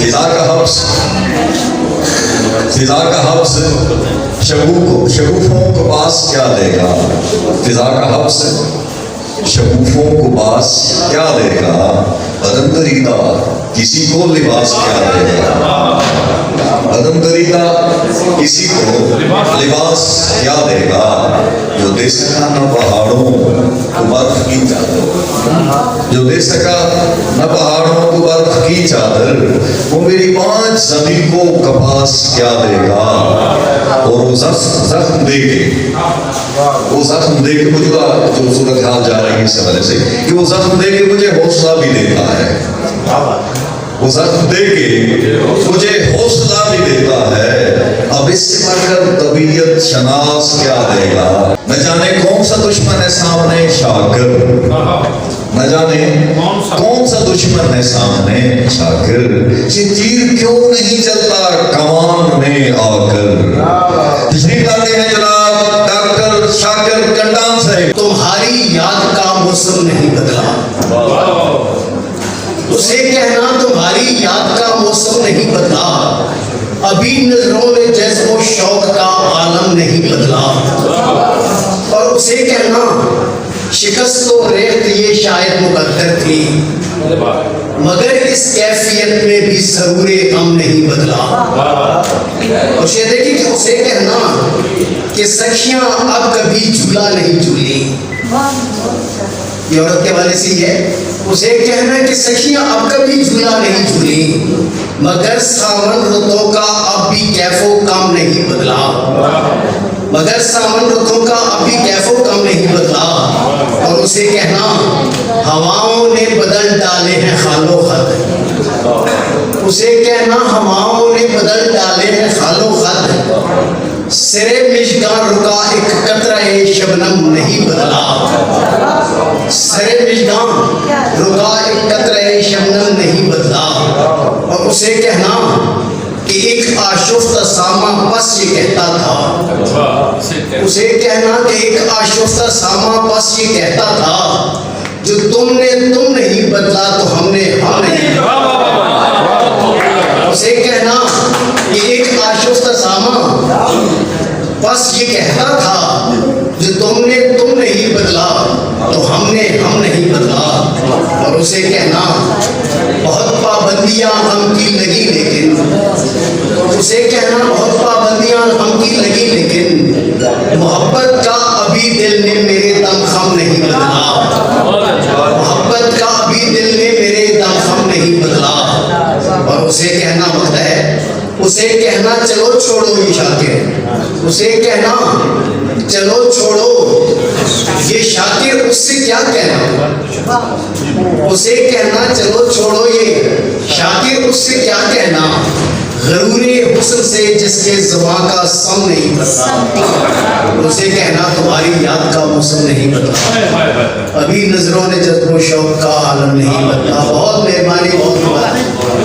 فضا کا حبس شگوفوں کو باس کیا دے گا؟ فضا کا حبس شگوفوں کو باس کیا دے گا؟ بدن دریدہ کسی کو لباس کیا دے گا؟ بدن دریدہ کسی کو لباس کیا دے گا؟ جو دے سکا نہ پہاڑوں کو برف کی چادر، جو دے سکا نہ پہاڑوں کو برف کی چادر، وہ میری 5 زمین کو کپاس کیا دے گا؟ اور وہ زخم دے کے، وہ زخم دے کے مجھے جو صورتحال جا رہی ہے اس وجہ سے کہ وہ زخم دے کے مجھے حوصلہ بھی دیتا ہے، وہ زخم دے کے مجھے حوصلہ بھی دیتا ہے۔ اب اس سے بڑھ کر طبیعت شناس کیا دے گا؟ نہ جانے کون سا دشمن ہے سامنے شاکر، نہ جانے کون سا دشمن ہے سامنے شاکر، یہ تیر کیوں نہیں چلتا کمان میں آ کر۔ تشریف لاتے ہیں جناب ڈاکٹر شاکر کنڈان سے۔ تمہاری یاد کا موسم نہیں بدلا، اسے کہنا تمہاری یاد کا موسم نہیں بدلا، ابھی نظروں میں جذب و شوق کا عالم نہیں بدلا، اور اسے کہنا شکست و ریخت یہ شاید مقدر تھی، مگر اس کیفیت میں بھی سرور غم نہیں بدلا۔ اور یہ دیکھیں کہ اسے کہنا کہ سخیاں اب کبھی جھولا نہیں جھولی، یہ عورت کے والے سے ہے، اسے کہنا کہ سخیاں اب کبھی جھولا نہیں جھولی، مگر ساون رتوں کا اب بھی کیف و کم نہیں بدلا، مگر ساون رتوں کا اب بھی کیف و کم نہیں بدلا۔ اور اسے کہنا ہواؤں نے بدل ڈالے ہیں خال و خط، اسے کہنا ہواؤں نے بدل ڈالے ہیں خال و خط، سرے مشگاں رکا ایک قطرہ شبنم نہیں بدلا، سرے مشگاں رکا ایک قطرہ شبنم نہیں بدلا۔ اور اسے کہنا کہ ایک آشفتہ سامہ پس یہ کہتا تھا، اسے کہنا کہ ایک آشفتہ سامہ پس یہ کہتا تھا، جو تم نہیں بدلا تو ہم نے ہم نہیں بدلا۔ اسے کہنا کہ ایک آشفتہ سامہ بس یہ کہتا تھا، جو تم نہیں بدلا تو ہم نہیں بدلا۔ اور اسے کہنا بہت پابندیاں ہم کی لگی لیکن، اسے کہنا بہت پابندیاں ہم کی لگی لیکن، محبت کا ابھی دل نے میرے دم خم نہیں بدلا، محبت کا ابھی دل نے میرے دم خم نہیں بدلا۔ اور اسے کہنا وقت ہے، اسے کہنا چلو چھوڑو یہ شاکر، اسے کہنا چلو چھوڑو یہ شاکر، اس سے کیا کہنا، اسے کہنا چلو چھوڑو یہ شاکر، اس سے کیا کہنا، غرور حسن سے جس کے زباں کا سم نہیں بدلا، اسے کہنا تمہاری یاد کا موسم نہیں بدلا، ابھی نظروں نے جذب و شوق کا عالم نہیں بدلا۔ بہت مہربانی، بہت مہربانی۔